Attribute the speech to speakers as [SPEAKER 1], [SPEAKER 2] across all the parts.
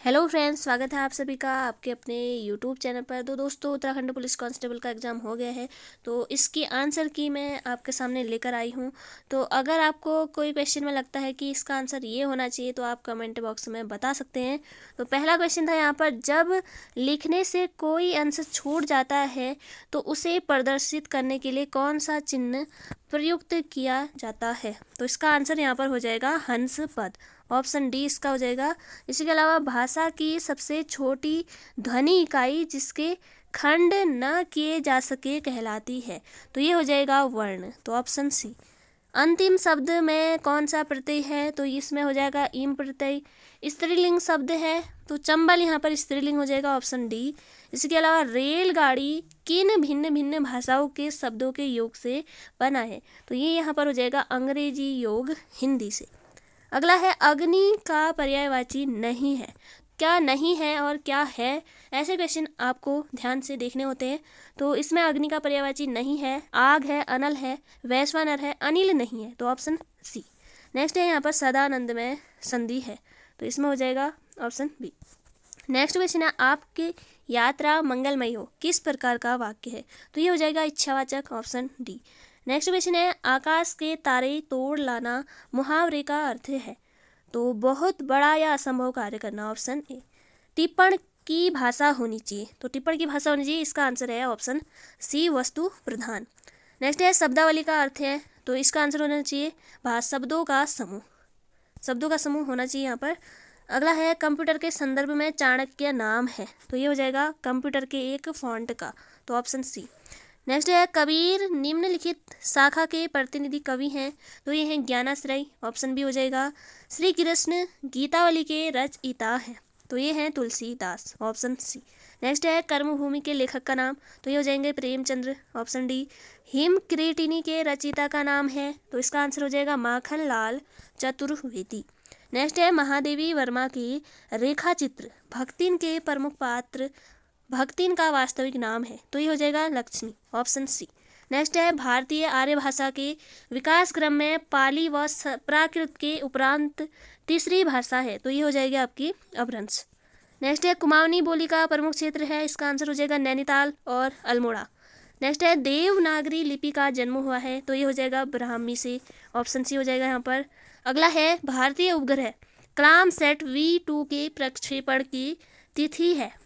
[SPEAKER 1] Hello friends, स्वागत है आप सभी का आपके अपने यूट्यूब चैनल पर। तो दोस्तों, उत्तराखंड पुलिस कांस्टेबल का एग्ज़ाम हो गया है, तो इसकी आंसर की मैं आपके सामने लेकर आई हूँ। तो अगर आपको कोई क्वेश्चन में लगता है कि इसका आंसर ये होना चाहिए तो आप कमेंट बॉक्स में बता सकते हैं। तो पहला क्वेश्चन था यहाँ पर, जब लिखने से कोई आंसर छूट जाता है तो उसे प्रदर्शित करने के लिए कौन सा चिन्ह प्रयुक्त किया जाता है? तो इसका आंसर यहाँ पर हो जाएगा हंस पद, ऑप्शन डी इसका हो जाएगा। इसी के अलावा भाषा की सबसे छोटी ध्वनि इकाई जिसके खंड न किए जा सके कहलाती है, तो ये हो जाएगा वर्ण, तो ऑप्शन सी। अंतिम शब्द में कौन सा प्रत्यय है? तो इसमें हो जाएगा इम प्रत्यय। स्त्रीलिंग शब्द है तो चंबल यहाँ पर स्त्रीलिंग हो जाएगा, ऑप्शन डी। इसके अलावा रेलगाड़ी किन भिन्न भिन्न भाषाओं के शब्दों के योग से बना है? तो ये यहाँ पर हो जाएगा अंग्रेजी योग हिंदी से। अगला है, अग्नि का पर्यायवाची नहीं है। क्या नहीं है और क्या है, ऐसे क्वेश्चन आपको ध्यान से देखने होते हैं। तो इसमें अग्नि का पर्यायवाची नहीं है, आग है, अनल है, वैश्वानर है, अनिल नहीं है, तो ऑप्शन सी। नेक्स्ट है यहाँ पर सदानंद में संधि है, तो इसमें हो जाएगा ऑप्शन बी। नेक्स्ट क्वेश्चन है, आपकी यात्रा मंगलमयी हो किस प्रकार का वाक्य है? तो ये हो जाएगा इच्छावाचक, ऑप्शन डी। नेक्स्ट क्वेश्चन है, आकाश के तारे तोड़ लाना मुहावरे का अर्थ है? तो बहुत बड़ा या असंभव कार्य करना, ऑप्शन ए। टिप्पण की भाषा होनी चाहिए, तो टिप्पण की भाषा होनी चाहिए, इसका आंसर है ऑप्शन सी, वस्तु प्रधान। नेक्स्ट है, शब्दावली का अर्थ है? तो इसका आंसर होना चाहिए शब्दों का समूह, शब्दों का समूह होना चाहिए यहाँ पर। अगला है, कंप्यूटर के संदर्भ में चाणक्य नाम है? तो ये हो जाएगा कंप्यूटर के एक फॉन्ट का, तो ऑप्शन सी। नेक्स्ट है, कबीर निम्नलिखित शाखा के प्रतिनिधि कवि हैं? तो ये हैं ज्ञानाश्रय, ऑप्शन बी हो जाएगा। श्री कृष्ण गीतावली के रचयिता हैं? तो ये हैं तुलसीदास, ऑप्शन सी। नेक्स्ट है, कर्मभूमि के लेखक का नाम? तो ये हो जाएंगे प्रेमचंद्र, ऑप्शन डी। हिमक्रीटिनी के रचयिता का नाम है? तो इसका आंसर हो जाएगा माखन लाल चतुर्वेदी। नेक्स्ट है, महादेवी वर्मा की रेखा चित्र भक्तिन के प्रमुख पात्र भक्तिन का वास्तविक नाम है? तो ये हो जाएगा लक्ष्मी, ऑप्शन सी। नेक्स्ट है, भारतीय आर्य भाषा के विकास क्रम में पाली व प्राकृत के उपरांत तीसरी भाषा है? तो ये हो जाएगी आपकी अपभ्रंश। नेक्स्ट है, कुमाऊनी बोली का प्रमुख क्षेत्र है? इसका आंसर हो जाएगा नैनीताल और अल्मोड़ा। नेक्स्ट है, देवनागरी लिपि का जन्म हुआ है? तो ये हो जाएगा ब्राह्मी से, ऑप्शन सी हो जाएगा यहाँ पर। अगला है, भारतीय उपग्रह कलाम सेट V2 के प्रक्षेपण की तिथि है?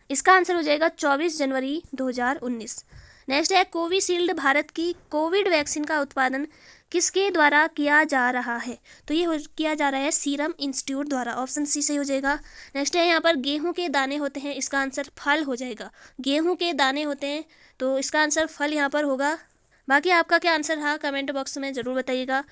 [SPEAKER 1] इसका आंसर हो जाएगा 24 जनवरी 2019। नेक्स्ट है, कोविशील्ड भारत की कोविड वैक्सीन का उत्पादन किसके द्वारा किया जा रहा है? तो ये किया जा रहा है सीरम इंस्टीट्यूट द्वारा, ऑप्शन सी सही हो जाएगा। नेक्स्ट है, यहाँ पर गेहूं के दाने होते हैं? इसका आंसर फल हो जाएगा, गेहूं के दाने होते हैं, तो इसका आंसर फल यहाँ पर होगा। बाकी आपका क्या आंसर रहा कमेंट बॉक्स में ज़रूर बताइएगा।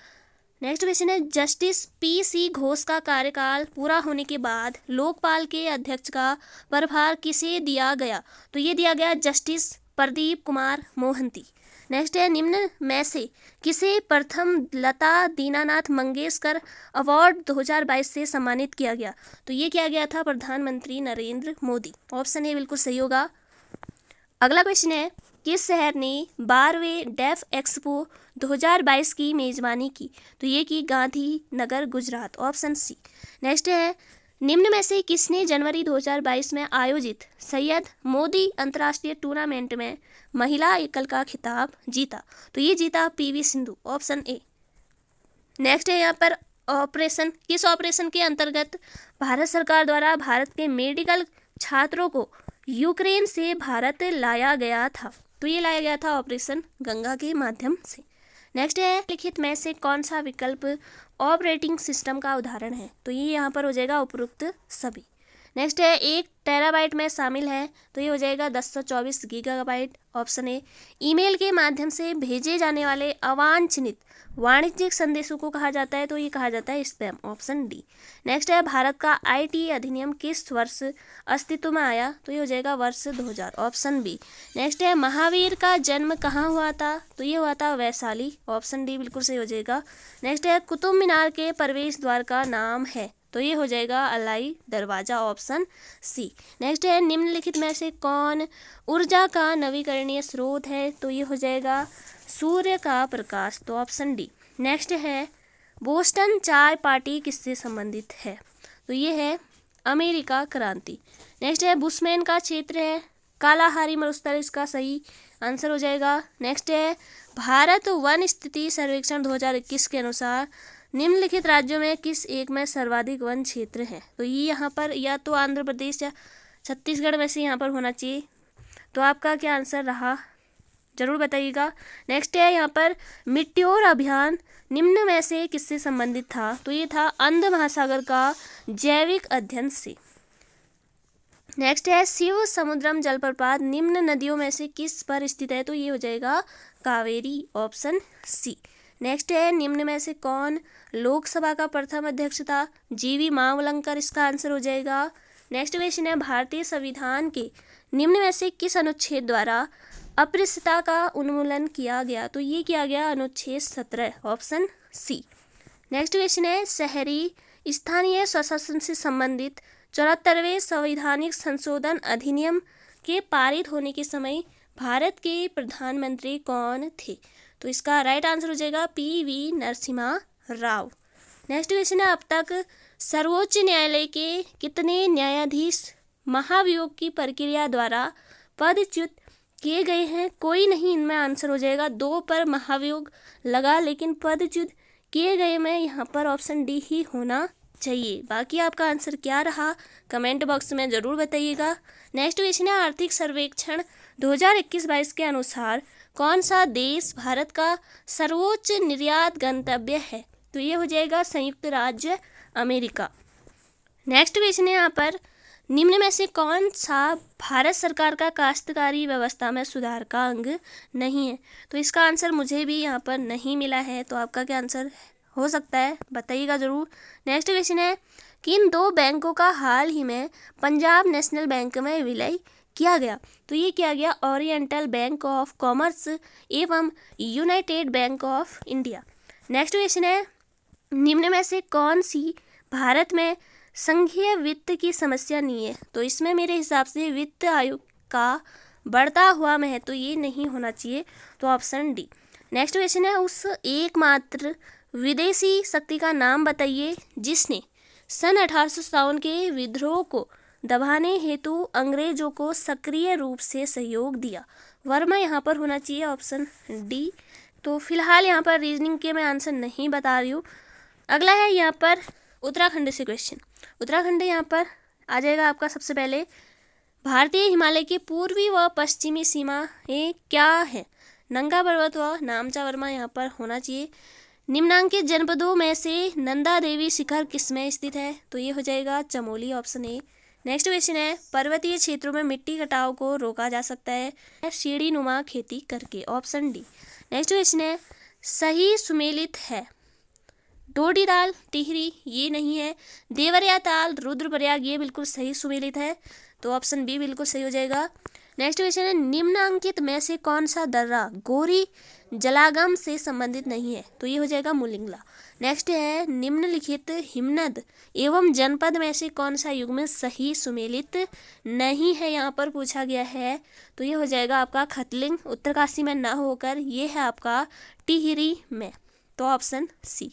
[SPEAKER 1] नेक्स्ट क्वेश्चन है, जस्टिस PC घोष का कार्यकाल पूरा होने के बाद लोकपाल के अध्यक्ष का प्रभार किसे दिया गया? तो ये दिया गया जस्टिस प्रदीप कुमार मोहंती। नेक्स्ट है, निम्न में से किसे प्रथम लता दीनानाथ मंगेशकर अवार्ड 2022 से सम्मानित किया गया? तो ये किया गया था प्रधानमंत्री नरेंद्र मोदी, ऑप्शन ए बिल्कुल सही होगा। अगला क्वेश्चन है, किस शहर ने 12वें डेफ एक्सपो 2022 की मेजबानी की? तो ये की Gandhinagar, Gujarat, option C. Next है, निम्न में से किसने जनवरी 2022 में आयोजित सैयद मोदी अंतर्राष्ट्रीय टूर्नामेंट में महिला एकल का खिताब जीता? तो ये जीता PV Sindhu, option A. Next है यहाँ पर, ऑपरेशन किस ऑपरेशन के अंतर्गत भारत सरकार द्वारा भारत के मेडिकल छात्रों को यूक्रेन से भारत लाया गया था? तो ये लाया गया था ऑपरेशन गंगा के माध्यम से। नेक्स्ट है, लिखित में से कौन सा विकल्प ऑपरेटिंग सिस्टम का उदाहरण है? तो ये यहाँ पर हो जाएगा उपरोक्त सभी। नेक्स्ट है, 1 टेराबाइट में शामिल है? तो ये हो जाएगा 1024 गीगाबाइट, ऑप्शन ए। ईमेल के माध्यम से भेजे जाने वाले अवांछनित वाणिज्यिक संदेशों को कहा जाता है? तो ये कहा जाता है स्पैम, ऑप्शन डी। नेक्स्ट है, भारत का IT अधिनियम किस वर्ष अस्तित्व में आया? तो ये हो जाएगा वर्ष 2000, ऑप्शन बी। नेक्स्ट है, महावीर का जन्म कहाँ हुआ था? तो ये हुआ था वैशाली, ऑप्शन डी बिल्कुल सही हो जाएगा। नेक्स्ट है, कुतुब मीनार के प्रवेश द्वार का नाम है? तो ये हो जाएगा अलाई दरवाजा, ऑप्शन सी। नेक्स्ट है, निम्नलिखित में से कौन ऊर्जा का नवीकरणीय स्रोत है? तो ये हो जाएगा सूर्य का प्रकाश, तो ऑप्शन डी। नेक्स्ट है, बोस्टन चाय पार्टी किससे संबंधित है? तो ये है अमेरिका क्रांति। नेक्स्ट है बुशमैन का क्षेत्र है कालाहारी मरुस्थल, इसका सही आंसर हो जाएगा। नेक्स्ट है भारत वन स्थिति सर्वेक्षण 2021 के अनुसार निम्नलिखित राज्यों में किस एक में सर्वाधिक वन क्षेत्र है। तो ये यहाँ पर या तो आंध्र प्रदेश या छत्तीसगढ़ में से यहाँ पर होना चाहिए। तो आपका क्या आंसर रहा जरूर बताइएगा। नेक्स्ट है यहाँ पर मिट्योर अभियान निम्न में से किससे संबंधित था। तो ये था अंध महासागर का जैविक अध्ययन से। नेक्स्ट है शिव समुद्रम जलप्रपात निम्न नदियों में से किस पर स्थित है। तो ये हो जाएगा कावेरी, ऑप्शन सी। नेक्स्ट है निम्न में से कौन लोकसभा का प्रथम अध्यक्ष था। जीवी मावलंकर, इसका आंसर हो जाएगा। नेक्स्ट क्वेश्चन है भारतीय संविधान के निम्न में से किस अनुच्छेद द्वारा अस्पृश्यता का उन्मूलन किया गया। तो ये किया गया अनुच्छेद 17, ऑप्शन सी। नेक्स्ट क्वेश्चन है शहरी स्थानीय स्वशासन से संबंधित 74वें संवैधानिक संशोधन अधिनियम के पारित होने के समय भारत के प्रधानमंत्री कौन थे। तो इसका राइट आंसर हो जाएगा PV Narasimha Rao. Next question है अब तक सर्वोच्च न्यायालय के कितने न्यायाधीश महाभियोग की प्रक्रिया द्वारा पदच्युत किए गए हैं। कोई नहीं, इनमें आंसर हो जाएगा 2 पर महाभियोग लगा, लेकिन पदच्युत किए गए में यहाँ पर ऑप्शन डी ही होना चाहिए। बाकी आपका आंसर क्या रहा कमेंट बॉक्स में ज़रूर बताइएगा। नेक्स्ट क्वेश्चन है आर्थिक सर्वेक्षण 2021-22 के अनुसार कौन सा देश भारत का सर्वोच्च निर्यात गंतव्य है। तो ये हो जाएगा संयुक्त राज्य अमेरिका। नेक्स्ट क्वेश्चन है यहाँ पर निम्न में से कौन सा भारत सरकार का काश्तकारी व्यवस्था में सुधार का अंग नहीं है। तो इसका आंसर मुझे भी यहाँ पर नहीं मिला है। तो आपका क्या आंसर हो सकता है बताइएगा ज़रूर। नेक्स्ट क्वेश्चन है किन 2 बैंकों का हाल ही में पंजाब नेशनल बैंक में विलय किया गया। तो ये किया गया ओरिएंटल बैंक ऑफ कॉमर्स एवं United bank of India. Next question है निम्न में से कौन सी भारत में संघीय वित्त की समस्या नहीं है। तो इसमें मेरे हिसाब से वित्त आयोग का बढ़ता हुआ महत्व ये नहीं होना चाहिए। तो ऑप्शन डी। नेक्स्ट क्वेश्चन है उस एकमात्र विदेशी शक्ति का नाम बताइए जिसने सन 1857 के विद्रोह को दबाने हेतु अंग्रेजों को सक्रिय रूप से सहयोग दिया। वर्मा यहाँ पर होना चाहिए, ऑप्शन डी। तो फिलहाल यहाँ पर रीजनिंग के मैं आंसर नहीं बता रही हूँ। अगला है यहाँ पर उत्तराखंड से क्वेश्चन। उत्तराखंड यहाँ पर आ जाएगा आपका सबसे पहले भारतीय हिमालय की पूर्वी व पश्चिमी सीमाएं क्या है। नंगा पर्वत व नामचा वर्मा यहाँ पर होना चाहिए। निम्नांकित जनपदों में से नंदा देवी शिखर किसमें स्थित है। तो ये हो जाएगा Chamoli, option A. Next question है पर्वतीय क्षेत्रों में मिट्टी कटाव को रोका जा सकता है सीढ़ी नुमा खेती करके, ऑप्शन डी। नेक्स्ट क्वेश्चन है सही सुमेलित है डोडी ताल टिहरी, ये नहीं है। देवरिया ताल रुद्रप्रयाग, ये बिल्कुल सही सुमेलित है। तो ऑप्शन बी बिल्कुल सही हो जाएगा। नेक्स्ट क्वेश्चन है निम्नांकित में से कौन सा दर्रा गोरी जलागम से संबंधित नहीं है। तो ये हो जाएगा मुलिंगला। नेक्स्ट है निम्नलिखित हिमनद एवं जनपद में से कौन सा युग्म सही सुमेलित नहीं है, यहाँ पर पूछा गया है। तो ये हो जाएगा आपका खतलिंग, उत्तरकाशी में ना होकर ये है आपका टिहरी में। तो ऑप्शन सी।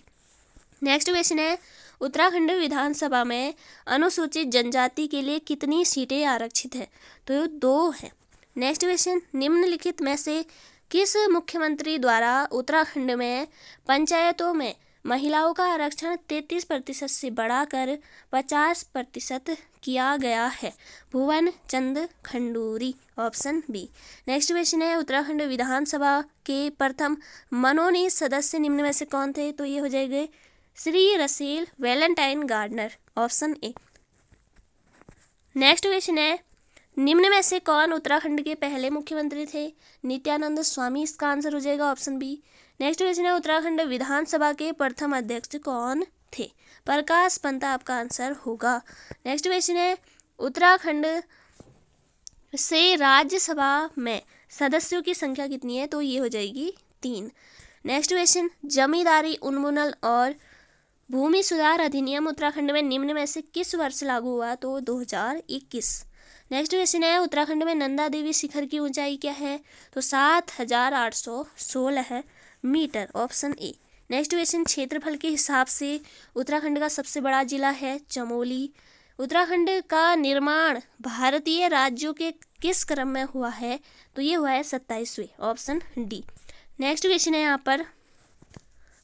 [SPEAKER 1] नेक्स्ट क्वेश्चन है उत्तराखंड विधानसभा में अनुसूचित जनजाति के लिए कितनी सीटें आरक्षित है। तो 2 है। नेक्स्ट क्वेश्चन निम्नलिखित में से किस मुख्यमंत्री द्वारा उत्तराखंड में पंचायतों में महिलाओं का आरक्षण 33% से बढ़ाकर 50% किया गया है। Bhuvan Chand Khanduri, option B. Next question है उत्तराखंड विधानसभा के प्रथम मनोनीत सदस्य निम्न में से कौन थे। तो ये हो जाएंगे Shri Russell Valentine Gardner, option A. Next question है निम्न में से कौन उत्तराखंड के पहले मुख्यमंत्री थे। नित्यानंद स्वामी, इसका आंसर हो जाएगा ऑप्शन बी। नेक्स्ट क्वेश्चन है उत्तराखंड विधानसभा के प्रथम अध्यक्ष कौन थे। प्रकाश पंत आपका आंसर होगा। नेक्स्ट क्वेश्चन है उत्तराखंड से राज्यसभा में सदस्यों की संख्या कितनी है। तो ये हो जाएगी 3। नेक्स्ट क्वेश्चन जमींदारी उन्मूलन और भूमि सुधार अधिनियम उत्तराखंड में निम्न में से किस वर्ष लागू हुआ। तो 2021। नेक्स्ट क्वेश्चन है उत्तराखंड में नंदा देवी शिखर की ऊंचाई क्या है। तो 7816 metre, option A. Next question क्षेत्रफल के हिसाब से उत्तराखंड का सबसे बड़ा जिला है चमोली। उत्तराखंड का निर्माण भारतीय राज्यों के किस क्रम में हुआ है? तो ये हुआ है 27वें, ऑप्शन डी। नेक्स्ट क्वेश्चन है यहाँ पर,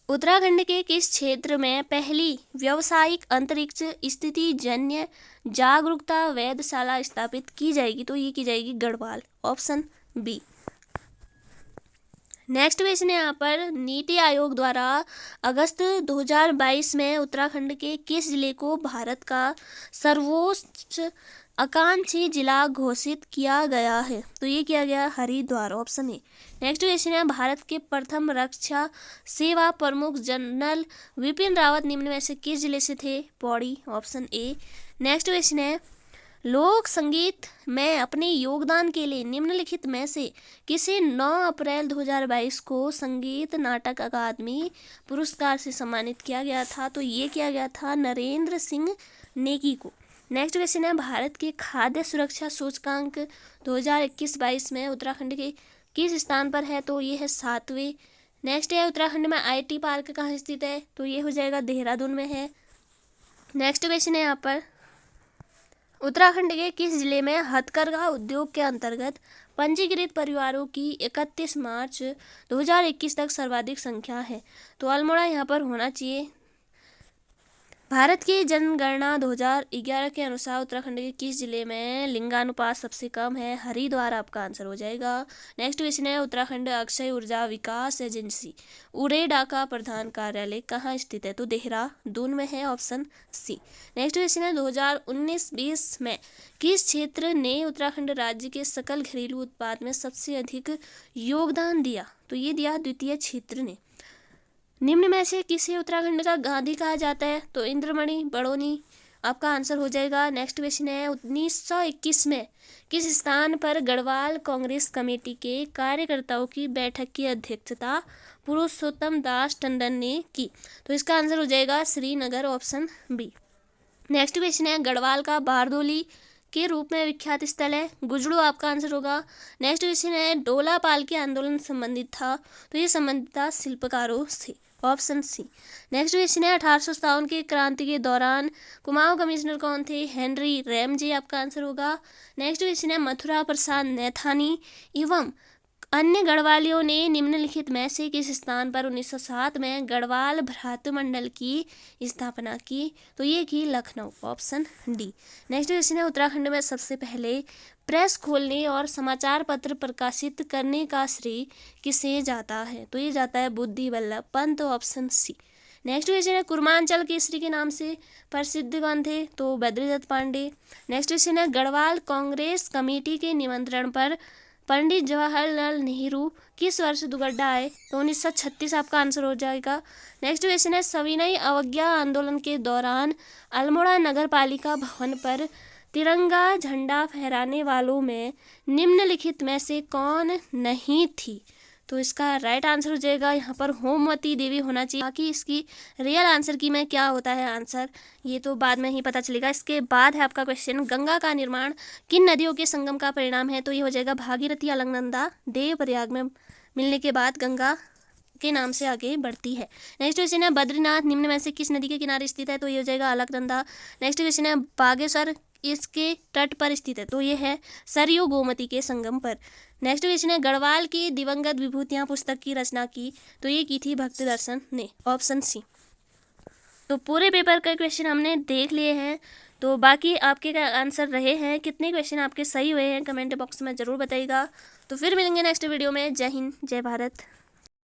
[SPEAKER 1] उत्तराखंड के किस क्षेत्र में पहली व्यावसायिक अंतरिक्ष स्थिति जन्य जागरूकता वेधशाला स्थापित की जाएगी? तो ये की जाएगी Garhwal, option B. Next question है यहाँ पर, नीति आयोग द्वारा अगस्त 2022 में उत्तराखंड के किस जिले को भारत का सर्वोच्च आकांक्षी जिला घोषित किया गया है? तो ये किया गया Haridwar, option A. Next question है, भारत के प्रथम रक्षा सेवा प्रमुख जनरल विपिन रावत निम्न में से किस जिले से थे? Pauri, option A. Next question है, लोक संगीत में अपने योगदान के लिए निम्नलिखित में से किसे 9 अप्रैल 2022 को संगीत नाटक अकादमी पुरस्कार से सम्मानित किया गया था? तो ये किया गया था नरेंद्र सिंह नेगी को। नेक्स्ट क्वेश्चन है, भारत के खाद्य सुरक्षा सूचकांक 2021-22 में उत्तराखंड के किस स्थान पर है? तो ये है 7वें। नेक्स्ट है, उत्तराखंड में IT पार्क कहाँ स्थित है? तो ये हो जाएगा देहरादून में है। नेक्स्ट क्वेश्चन है यहाँ पर, उत्तराखंड के किस जिले में हथकरघा उद्योग के अंतर्गत पंजीकृत परिवारों की 31 मार्च 2021 तक सर्वाधिक संख्या है? तो अल्मोड़ा यहाँ पर होना चाहिए। भारत की जनगणना 2011 के अनुसार उत्तराखंड के किस जिले में लिंगानुपात सबसे कम है? हरिद्वार आपका आंसर हो जाएगा। नेक्स्ट क्वेश्चन है, उत्तराखंड अक्षय ऊर्जा विकास एजेंसी उरेडा का प्रधान कार्यालय कहाँ स्थित है? तो देहरादून में है, ऑप्शन सी। नेक्स्ट क्वेश्चन है, 2019-20 में किस क्षेत्र ने उत्तराखंड राज्य के सकल घरेलू उत्पाद में सबसे अधिक योगदान दिया? तो ये दिया द्वितीय क्षेत्र ने। निम्न में से किसे उत्तराखंड का गांधी कहा जाता है? तो इंद्रमणि बड़ोनी आपका आंसर हो जाएगा। नेक्स्ट क्वेश्चन है, 1921 में किस स्थान पर गढ़वाल कांग्रेस कमेटी के कार्यकर्ताओं की बैठक की अध्यक्षता पुरुषोत्तम दास टंडन ने की? तो इसका आंसर हो जाएगा Srinagar, option B. Next question है, गढ़वाल का बारदोली के रूप में विख्यात स्थल है? गुजड़ू आपका आंसर होगा। नेक्स्ट क्वेश्चन है, डोला पालकी आंदोलन संबंधित था? तो ये संबंधित था शिल्पकारों से, ऑप्शन सी। नेक्स्ट क्वेश्चन है, 1857 की क्रांति के दौरान कुमाऊं कमिश्नर कौन थे? हेनरी रैमजे आपका आंसर होगा। नेक्स्ट क्वेश्चन है, मथुरा प्रसाद नैथानी एवं अन्य गढ़वालियों ने निम्नलिखित में से किस स्थान पर 1907 में गढ़वाल भ्रातृमंडल की स्थापना की? तो ये की Lucknow, option D. Next question है, उत्तराखंड में सबसे पहले प्रेस खोलने और समाचार पत्र प्रकाशित करने का श्रेय किसे जाता है? तो ये जाता है Buddhi Vallabh Pant, option C. Next question है, कुर्मांचल केसरी के नाम से प्रसिद्ध कौन थे? तो बद्रीदत्त पांडे। नेक्स्ट क्वेश्चन है, गढ़वाल कांग्रेस कमेटी के निमंत्रण पर पंडित जवाहरलाल नेहरू किस वर्ष दुगड्डा आए? तो 1936 आपका आंसर हो जाएगा। नेक्स्ट क्वेश्चन है, सविनय अवज्ञा आंदोलन के दौरान अल्मोड़ा नगर पालिका भवन पर तिरंगा झंडा फहराने वालों में निम्नलिखित में से कौन नहीं थी? तो इसका राइट आंसर हो जाएगा यहाँ पर होमवती देवी होना चाहिए। बाकी इसकी रियल आंसर की में क्या होता है आंसर, ये तो बाद में ही पता चलेगा। इसके बाद है आपका क्वेश्चन, गंगा का निर्माण किन नदियों के संगम का परिणाम है? तो ये हो जाएगा भागीरथी, अलकनंदा, देवप्रयाग में मिलने के बाद गंगा के नाम से आगे बढ़ती है। नेक्स्ट क्वेश्चन है, बद्रीनाथ निम्न में से किस नदी के किनारे स्थित है? तो ये हो जाएगा अलकनंदा। नेक्स्ट क्वेश्चन है, बागेश्वर इसके तट पर स्थित है? तो ये है सरयू गोमती के संगम पर। नेक्स्ट क्वेश्चन है, गढ़वाल की दिवंगत विभूतियां पुस्तक की रचना की? तो ये की थी भक्ति दर्शन ने, ऑप्शन सी। तो पूरे पेपर का क्वेश्चन हमने देख लिए हैं। तो बाकी आपके क्या आंसर रहे हैं, कितने क्वेश्चन आपके सही हुए हैं, कमेंट बॉक्स में ज़रूर बताइएगा। तो फिर मिलेंगे नेक्स्ट वीडियो में। जय हिंद, जय भारत।